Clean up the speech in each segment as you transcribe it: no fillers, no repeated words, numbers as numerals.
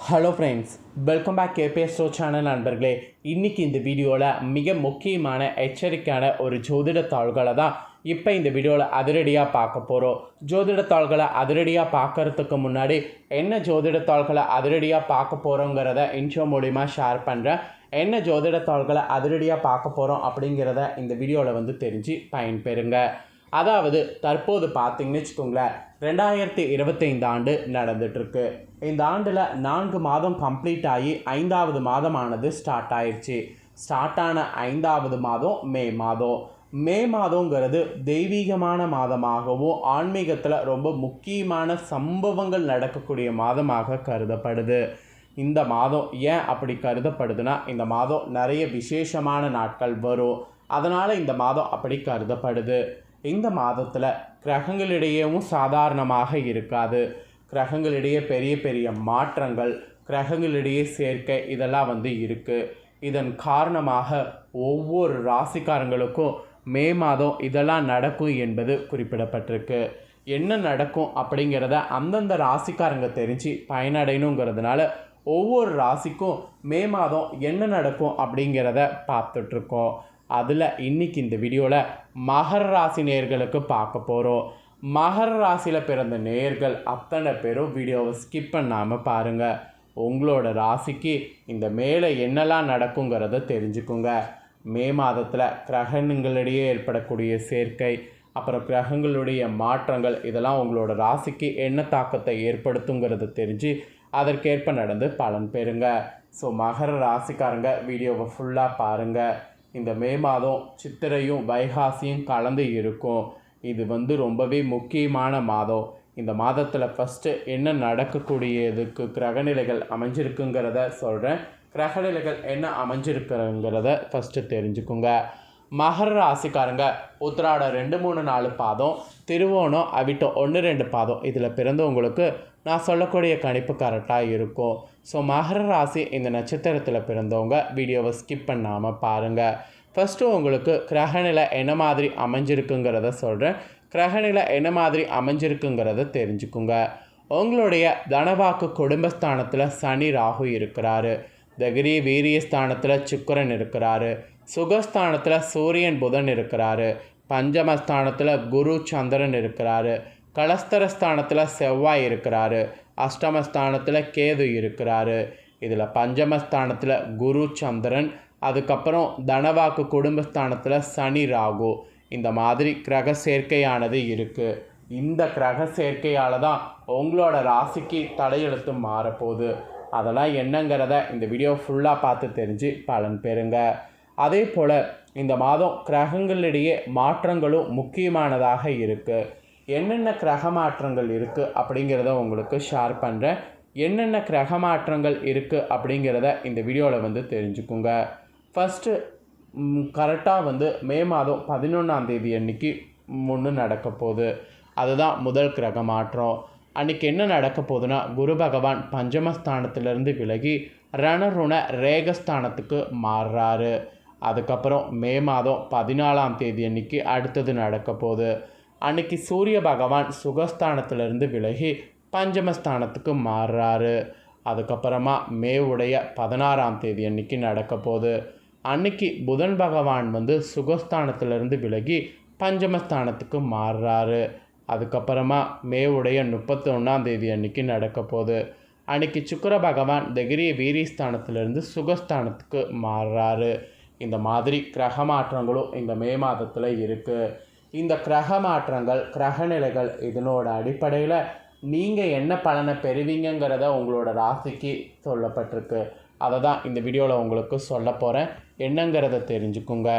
Hello friends, welcome back KBS show channel நண்பர்களே. இன்றைக்கி இந்த வீடியோவில் மிக முக்கியமான எச்சரிக்கையான ஒரு ஜோதிட தாள்களை தான் இப்போ இந்த வீடியோவில் அதிரடியாக பார்க்க போகிறோம். ஜோதிட தாள்களை அதிரடியாக பார்க்குறதுக்கு முன்னாடி என்ன ஜோதிட தாள்களை அதிரடியாக பார்க்க போகிறோங்கிறத இன்ட்ரோ மூலிமா ஷேர் பண்ணுறேன். என்ன ஜோதிட தாள்களை அதிரடியாக பார்க்க போகிறோம் அப்படிங்கிறத இந்த வீடியோவில் தெரிஞ்சு பயன்பெறுங்க. அதாவது தற்போது பார்த்திங்கன்னு வச்சுக்கோங்களேன், 2025 ஆண்டு நடந்துகிட்ருக்கு. இந்த ஆண்டில் 4 மாதம் கம்ப்ளீட் ஆகி 5வது மாதமானது ஸ்டார்ட் ஆயிடுச்சு. ஸ்டார்ட் ஆன 5வது மாதம் மே மாதம். மே மாதங்கிறது தெய்வீகமான மாதமாகவும் ஆன்மீகத்தில் ரொம்ப முக்கியமான சம்பவங்கள் நடக்கக்கூடிய மாதமாக கருதப்படுது. இந்த மாதம் ஏன் அப்படி கருதப்படுதுன்னா, இந்த மாதம் நிறைய விசேஷமான நாட்கள் வரும். அதனால் இந்த மாதம் அப்படி கருதப்படுது. இந்த மாதத்தில் கிரகங்களிடையேவும் சாதாரணமாக இருக்காது. கிரகங்களிடையே பெரிய பெரிய மாற்றங்கள், கிரகங்களிடையே சேர்க்கை இதெல்லாம் இருக்குது. இதன் காரணமாக ஒவ்வொரு ராசிக்காரங்களுக்கும் மே மாதம் இதெல்லாம் நடக்கும் என்பது குறிப்பிடப்பட்டிருக்கு. என்ன நடக்கும் அப்படிங்கிறத அந்தந்த ராசிக்காரங்க தெரிஞ்சு பயனடையணுங்கிறதுனால ஒவ்வொரு ராசிக்கும் மே மாதம் என்ன நடக்கும் அப்படிங்கிறத பார்த்துட்ருக்கோம். அதில் இன்றைக்கி இந்த வீடியோவில் மகர ராசி நேயர்களுக்கு பார்க்க போகிறோம். மகர ராசியில் பிறந்த நேயர்கள் அத்தனை பேரும் வீடியோவை ஸ்கிப் பண்ணாமல் பாருங்கள். உங்களோட ராசிக்கு இந்த மேலே என்னெல்லாம் நடக்குங்கிறத தெரிஞ்சுக்குங்க. மே மாதத்தில் கிரகங்களிடையே ஏற்படக்கூடிய சேர்க்கை, அப்புறம் கிரகங்களுடைய மாற்றங்கள் இதெல்லாம் உங்களோட ராசிக்கு என்ன தாக்கத்தை ஏற்படுத்துங்கிறத தெரிஞ்சு அதற்கேற்ப நடந்து பலன் பெறுங்க. ஸோ மகர ராசிக்காரங்க வீடியோவை ஃபுல்லாக பாருங்கள். இந்த மே மாதம் சித்திரையும் வைகாசியும் கலந்து இருக்கும். இது ரொம்பவே முக்கியமான மாதம். இந்த மாதத்தில் ஃபஸ்ட்டு என்ன நடக்கக்கூடியதுக்கு கிரகநிலைகள் அமைஞ்சிருக்குங்கிறத சொல்கிறேன். கிரகநிலைகள் என்ன அமைஞ்சிருக்குங்கிறத ஃபஸ்ட்டு தெரிஞ்சுக்குங்க. மகர ராசிக்காரங்க உத்திராடம் 2, 3, 4 பாதம், திருவோணம், அவிட்டம் 1, 2 பாதம் இதில் பிறந்தவங்களுக்கு நான் சொல்லக்கூடிய கணிப்பு கரெக்டாக இருக்கும். ஸோ மகர ராசி இந்த நட்சத்திரத்தில் பிறந்தவங்க வீடியோவை ஸ்கிப் பண்ணாமல் பாருங்கள். ஃபஸ்ட்டு உங்களுக்கு கிரகநிலை என்ன மாதிரி அமைஞ்சிருக்குங்கிறத சொல்கிறேன். கிரகநிலை என்ன மாதிரி அமைஞ்சிருக்குங்கிறத தெரிஞ்சுக்குங்க. உங்களுடைய தனவாக்கு குடும்பஸ்தானத்தில் சனி ராகு இருக்கிறாரு. தகிரி வீரியஸ்தானத்தில் சுக்கிரன் இருக்கிறாரு. சுகஸ்தானத்தில் சூரியன் புதன் இருக்கிறாரு. பஞ்சமஸ்தானத்தில் குரு சந்திரன் இருக்கிறாரு. கலஸ்தரஸ்தானத்தில் செவ்வாய் இருக்கிறாரு. அஷ்டமஸ்தானத்தில் கேது இருக்கிறாரு. இதில் பஞ்சமஸ்தானத்தில் குரு சந்திரன், அதுக்கப்புறம் தனவாக்கு குடும்பஸ்தானத்தில் சனி ராகு, இந்த மாதிரி கிரக சேர்க்கையானது இருக்குது. இந்த கிரக சேர்க்கையால் தான் உங்களோட ராசிக்கு தலையெழுத்து மாறப்போகுது. அதெல்லாம் என்னங்கிறத இந்த வீடியோ ஃபுல்லாக பார்த்து தெரிஞ்சு பலன் பெறுங்க. அதே போல் இந்த மாதம் கிரகங்களிடையே மாற்றங்களும் முக்கியமானதாக இருக்குது. என்னென்ன கிரக மாற்றங்கள் இருக்குது அப்படிங்கிறத உங்களுக்கு ஷேர் பண்ணுறேன். என்னென்ன கிரக மாற்றங்கள் இருக்குது அப்படிங்கிறத இந்த வீடியோவில் தெரிஞ்சுக்குங்க. ஃபஸ்ட்டு கரெக்டாக மே மாதம் 11ஆம் தேதி அன்றைக்கி நடக்க போகுது. அதுதான் முதல் கிரக மாற்றம். அன்றைக்கி என்ன நடக்க போகுதுன்னா, குரு பகவான் பஞ்சமஸ்தானத்திலிருந்து விலகி ரணருண ரேகஸ்தானத்துக்கு மாறுறாரு. அதுக்கப்புறம் மே மாதம் 14ஆம் தேதி அன்றைக்கி அடுத்தது நடக்க போகுது. அன்றைக்கி சூரிய பகவான் சுகஸ்தானத்திலிருந்து விலகி பஞ்சமஸ்தானத்துக்கு மாறுறாரு. அதுக்கப்புறமா மே 16ஆம் தேதி அன்றைக்கி நடக்க போகுது. அன்றைக்கி புதன் பகவான் சுகஸ்தானத்திலிருந்து விலகி பஞ்சமஸ்தானத்துக்கு மாறுறாரு. அதுக்கப்புறமா மே 31ஆம் தேதி அன்றைக்கி நடக்க போகுது. அன்றைக்கி சுக்கிர பகவான் தகிரிய வீரியஸ்தானத்திலிருந்து சுகஸ்தானத்துக்கு மாறுறாரு. இந்த மாதிரி கிரக மாற்றங்களும் இந்த மே மாதத்தில் இருக்குது. இந்த கிரக மாற்றங்கள், கிரகநிலைகள் இதனோட அடிப்படையில் நீங்கள் என்ன பலனை பெறுவீங்கிறத உங்களோட ராசிக்கு சொல்லப்பட்டிருக்கு. அதை தான் இந்த வீடியோவில் உங்களுக்கு சொல்ல போகிறேன். என்னங்கிறத தெரிஞ்சுக்குங்க.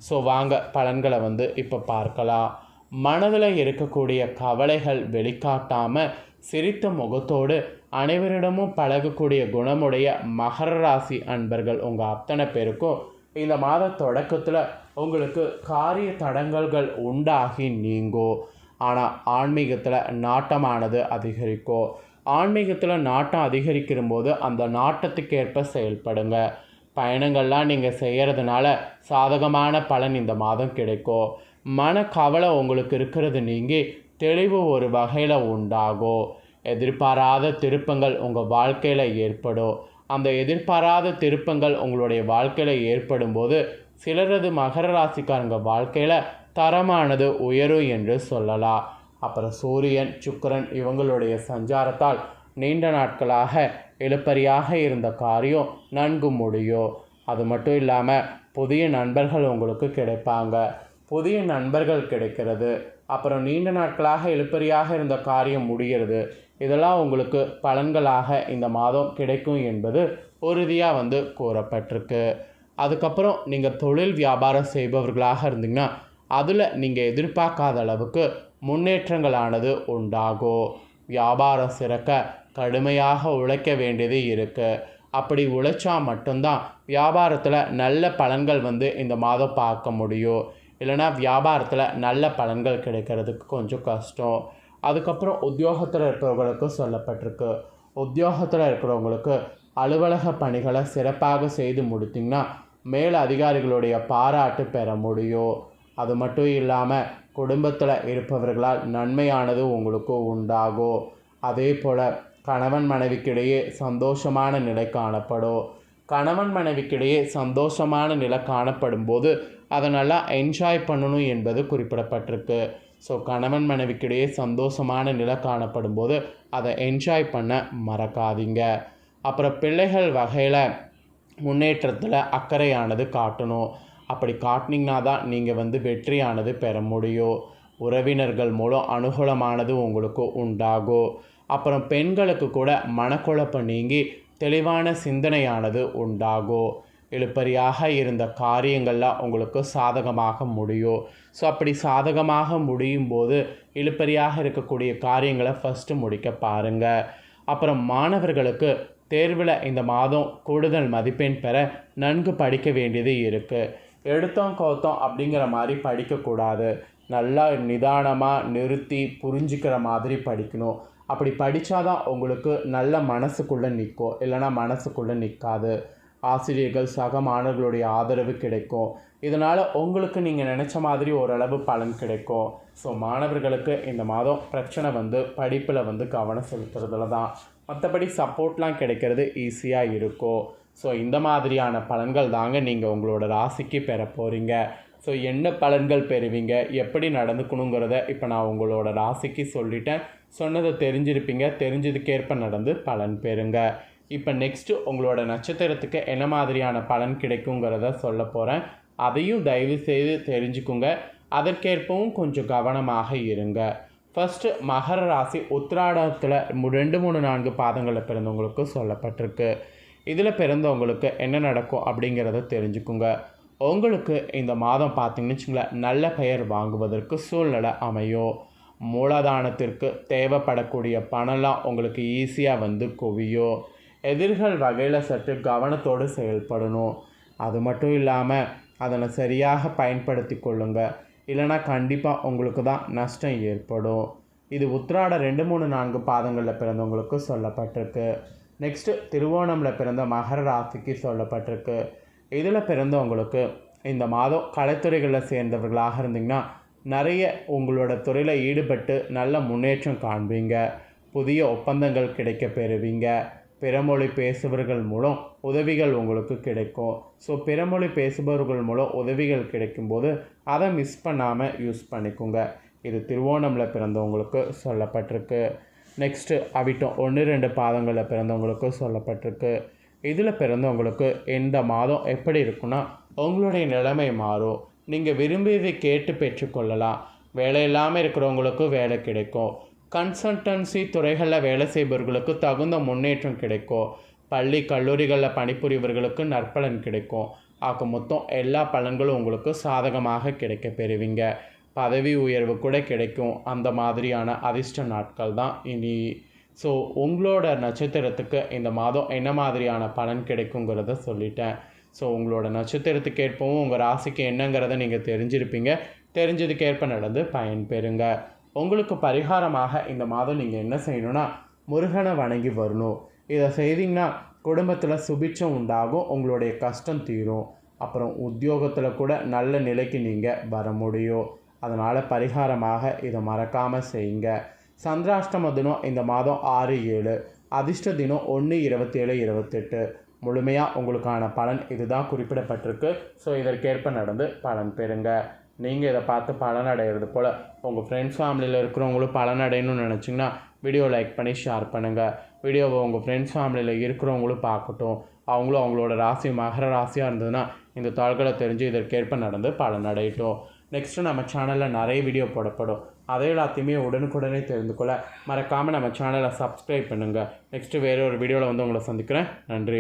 ஸோ வாங்க பலன்களை இப்போ பார்க்கலாம். மனதில் இருக்கக்கூடிய கவலைகள் வெளிக்காட்டாமல் சிரித்த முகத்தோடு அனைவரிடமும் பழகக்கூடிய குணமுடைய மகர ராசி அன்பர்கள் உங்கள் அத்தனை பேருக்கும் இந்த மாத தொடக்கத்தில் உங்களுக்கு காரிய தடங்கல்கள் உண்டாகி நீங்கும். ஆனால் ஆன்மீகத்தில் நாட்டமானது அதிகரிக்கும். ஆன்மீகத்தில் நாட்டம் அதிகரிக்கிற போது அந்த நாட்டத்துக்கேற்ப செயல்படுங்க. பயணங்கள்லாம் நீங்கள் செய்கிறதுனால சாதகமான பலன் இந்த மாதம் கிடைக்கும். மன கவலை உங்களுக்கு இருக்கிறது நீங்கி தெளிவு ஒரு வகையில் உண்டாகும். எதிர்பாராத திருப்பங்கள் உங்கள் வாழ்க்கையில் ஏற்படும். அந்த எதிர்பாராத திருப்பங்கள் உங்களுடைய வாழ்க்கையில் ஏற்படும் போது சிலரது மகர ராசிக்காரங்க வாழ்க்கையில் தரமானது உயரும் என்று சொல்லலாம். அப்புறம் சூரியன் சுக்கிரன் இவங்களுடைய சஞ்சாரத்தால் நீண்ட நாட்களாக இழுபறியாக இருந்த காரியம் நன்கு முடியும். அது மட்டும் இல்லாமல் புதிய நண்பர்கள் உங்களுக்கு கிடைப்பாங்க. புதிய நண்பர்கள் கிடைக்கிறது, அப்புறம் நீண்ட நாட்களாக இழுபறியாக இருந்த காரியம் முடிகிறது. இதெல்லாம் உங்களுக்கு பலன்களாக இந்த மாதம் கிடைக்கும் என்பது உறுதியாக கூறப்பட்டிருக்கு. அதுக்கப்புறம் நீங்கள் தொழில் வியாபாரம் செய்பவர்களாக இருந்தீங்கன்னா அதில் நீங்கள் எதிர்பார்க்காத அளவுக்கு முன்னேற்றங்களானது உண்டாகும். வியாபாரம் சிறக்க கடுமையாக உழைக்க வேண்டியது இருக்குது. அப்படி உழைச்சா மட்டும்தான் வியாபாரத்தில் நல்ல பலன்கள் இந்த மாதம் பார்க்க முடியும். இல்லைனா வியாபாரத்தில் நல்ல பலன்கள் கிடைக்கிறதுக்கு கொஞ்சம் கஷ்டம். அதுக்கப்புறம் உத்தியோகத்தில் இருக்கிறவங்களுக்கு சொல்லப்பட்டிருக்கு. உத்தியோகத்தில் இருக்கிறவங்களுக்கு அலுவலக பணிகளை சிறப்பாக செய்து முடித்திங்கன்னா மேல் அதிகாரிகளுடைய பாராட்டு பெற முடியும். அது மட்டும் இல்லாமல் குடும்பத்தில் இருப்பவர்களால் நன்மையானது உங்களுக்கு உண்டாகும். அதே போல் கணவன் மனைவிக்கிடையே சந்தோஷமான நிலை காணப்படும். கணவன் மனைவிக்கிடையே சந்தோஷமான நிலை காணப்படும் போது அதை நல்லா என்ஜாய் பண்ணணும் என்பது குறிப்பிடப்பட்டிருக்கு. ஸோ கணவன் மனைவிக்கிடையே சந்தோஷமான நிலை காணப்படும் போது அதை என்ஜாய் பண்ண மறக்காதீங்க. அப்புறம் பிள்ளைகள் வகையில் முன்னேற்றத்தில் அக்கறையானது காட்டணும். அப்படி காட்டினீங்கன்னா தான் நீங்கள் வெற்றியானது பெற முடியும். உறவினர்கள் மூலம் அனுகூலமானது உங்களுக்கு உண்டாகும். அப்புறம் பெண்களுக்கு கூட மனக்குழப்பம் நீங்கி தெளிவான சிந்தனையானது உண்டாகும். இழுபறியாக இருந்த காரியங்கள்லாம் உங்களுக்கு சாதகமாக முடியும். ஸோ அப்படி சாதகமாக முடியும் போது இழுபறியாக இருக்கக்கூடிய காரியங்களை ஃபஸ்ட்டு முடிக்க பாருங்கள். அப்புறம் மாணவர்களுக்கு தேர்வில் இந்த மாதம் கூடுதல் மதிப்பெண் பெற நன்கு படிக்க வேண்டியது இருக்குது. எடுத்தோம் கவுத்தோம் அப்படிங்கிற மாதிரி படிக்கக்கூடாது. நல்லா நிதானமாக நிறுத்தி புரிஞ்சுக்கிற மாதிரி படிக்கணும். அப்படி படித்தாதான் உங்களுக்கு நல்ல மனசுக்குள்ளே நிற்கும், இல்லைனா மனசுக்குள்ளே நிற்காது. ஆசிரியர்கள் சக மாணவர்களுடைய ஆதரவு கிடைக்கும். இதனால் உங்களுக்கு நீங்கள் நினச்ச மாதிரி ஓரளவு பலன் கிடைக்கும். ஸோ மாணவர்களுக்கு இந்த மாதம் பிரச்சனை படிப்பில் கவனம் செலுத்துறதுல தான். மற்றபடி சப்போர்ட்லாம் கிடைக்கிறது ஈஸியாக இருக்கும். ஸோ இந்த மாதிரியான பலன்கள் தாங்க நீங்கள் உங்களோட ராசிக்கு பெற போகிறீங்க. ஸோ என்ன பலன்கள் பெறுவீங்க, எப்படி நடந்துக்கணுங்கிறத இப்போ நான் உங்களோட ராசிக்கு சொல்லிட்டேன். சொன்னதை தெரிஞ்சிருப்பீங்க. தெரிஞ்சதுக்கேற்ப நடந்து பலன் பெறுங்க. இப்போ நெக்ஸ்ட்டு உங்களோட நட்சத்திரத்துக்கு என்ன மாதிரியான பலன் கிடைக்குங்கிறத சொல்ல போகிறேன். அதையும் தயவு செய்து தெரிஞ்சுக்குங்க. அதற்கேற்பவும் கொஞ்சம் கவனமாக இருங்க. ஃபஸ்ட்டு மகர ராசி உத்திராடத்தில் 2, 3, 4 பாதங்களில் பிறந்தவங்களுக்கு சொல்லப்பட்டிருக்கு. இதில் பிறந்தவங்களுக்கு என்ன நடக்கும் அப்படிங்கிறத தெரிஞ்சுக்குங்க. உங்களுக்கு இந்த மாதம் பார்த்திங்கன்னு வச்சுங்களேன், நல்ல பெயர் வாங்குவதற்கு சூழ்நிலை அமையும். மூலதானத்திற்கு தேவைப்படக்கூடிய பணம்லாம் உங்களுக்கு ஈஸியாக குவியும். எதிர்கள் வகையில் சற்று கவனத்தோடு செயல்படணும். அது மட்டும் இல்லாமல் அதனை சரியாக பயன்படுத்தி கொள்ளுங்க. இல்லைனா கண்டிப்பாக உங்களுக்கு தான் நஷ்டம் ஏற்படும். இது உத்திராட 2, 3, 4 பாதங்களில் பிறந்தவங்களுக்கு சொல்லப்பட்டிருக்கு. நெக்ஸ்ட்டு திருவோணமில் பிறந்த மகர ராசிக்கு சொல்லப்பட்டிருக்கு. இதில் பிறந்தவங்களுக்கு இந்த மாதம் கலைத்துறைகளில் சேர்ந்தவர்களாக இருந்தீங்கன்னா நிறைய உங்களோட துறையில் ஈடுபட்டு நல்ல முன்னேற்றம் காண்பீங்க. புதிய ஒப்பந்தங்கள் கிடைக்க பெறுவீங்க. பிறமொழி பேசுபவர்கள் மூலம் உதவிகள் உங்களுக்கு கிடைக்கும். ஸோ பிறமொழி பேசுபவர்கள் மூலம் உதவிகள் கிடைக்கும்போது அதை மிஸ் பண்ணாமல் யூஸ் பண்ணிக்கோங்க. இது திருவோணமில் பிறந்தவங்களுக்கு சொல்லப்பட்டிருக்கு. நெக்ஸ்ட்டு அவிட்டம் 1, 2 பாதங்களில் பிறந்தவங்களுக்கு சொல்லப்பட்டிருக்கு. இதில் பிறந்தவங்களுக்கு இந்த மாதம் எப்படி இருக்குன்னா, உங்களுடைய நிலைமை மாறும். நீங்கள் விரும்பியதை கேட்டு பெற்றுக்கொள்ளலாம். வேலை இல்லாமல் இருக்கிறவங்களுக்கு வேலை கிடைக்கும். கன்சல்டன்சி துறைகளில் வேலை செய்பவர்களுக்கு தகுந்த முன்னேற்றம் கிடைக்கும். பள்ளி கல்லூரிகளில் பணிபுரிவர்களுக்கு நற்பலன் கிடைக்கும். ஆக மொத்தம் எல்லா பலன்களும் உங்களுக்கு சாதகமாக கிடைக்க பெறுவீங்க. பதவி உயர்வு கூட கிடைக்கும். அந்த மாதிரியான அதிர்ஷ்ட நாட்கள் தான் இனி. ஸோ உங்களோட நட்சத்திரத்துக்கு இந்த மாதம் என்ன மாதிரியான பலன் கிடைக்குங்கிறத சொல்லிட்டேன். ஸோ உங்களோட நட்சத்திரத்துக்கு ஏற்பவும் உங்கள் ராசிக்கு என்னங்கிறத நீங்கள் தெரிஞ்சிருப்பீங்க. தெரிஞ்சதுக்கேற்ப நடந்து பயன்பெறுங்க. உங்களுக்கு பரிகாரமாக இந்த மாதம் நீங்கள் என்ன செய்யணும்னா, முருகனை வணங்கி வரணும். இதை செய்தீங்கன்னா குடும்பத்தில் சுபிட்சம் உண்டாகும். உங்களுடைய கஷ்டம் தீரும். அப்புறம் உத்தியோகத்தில் கூட நல்ல நிலைக்கு நீங்கள் வர முடியும். அதனால் பரிகாரமாக இதை மறக்காமல் செய்யுங்க. சந்திராஷ்டம தினம் இந்த மாதம் 6/7, அதிர்ஷ்ட தினம் 1/27/28. முழுமையாக உங்களுக்கான பலன் இதுதான் குறிப்பிடப்பட்டிருக்கு. ஸோ இதற்கேற்ப நடந்து பலன் பெறுங்க. நீங்கள் இதை பார்த்து பலனடைகிறது போல் உங்கள் ஃப்ரெண்ட்ஸ் ஃபேமிலியில் இருக்கிறவங்களும் பலனடையணும்னு நினச்சிங்கன்னா வீடியோ லைக் பண்ணி ஷேர் பண்ணுங்கள். வீடியோவை உங்கள் ஃப்ரெண்ட்ஸ் ஃபேமிலியில் இருக்கிறவங்களும் பார்க்கட்டும். அவங்களும் அவங்களோட ராசி மகர ராசியாக இருந்ததுன்னா இந்த தாள்களை தெரிஞ்சு இதற்கேற்ப நடந்து பலனடையட்டும். நெக்ஸ்ட்டு நம்ம சேனலில் நிறைய வீடியோ போடப்படும். அதை எல்லாத்தையுமே உடனுக்குடனே தெரிந்து கொள்ள மறக்காமல் நம்ம சேனலை சப்ஸ்கிரைப் பண்ணுங்கள். நெக்ஸ்ட்டு வேறு ஒரு வீடியோவில் உங்களை சந்திக்கிறேன். நன்றி.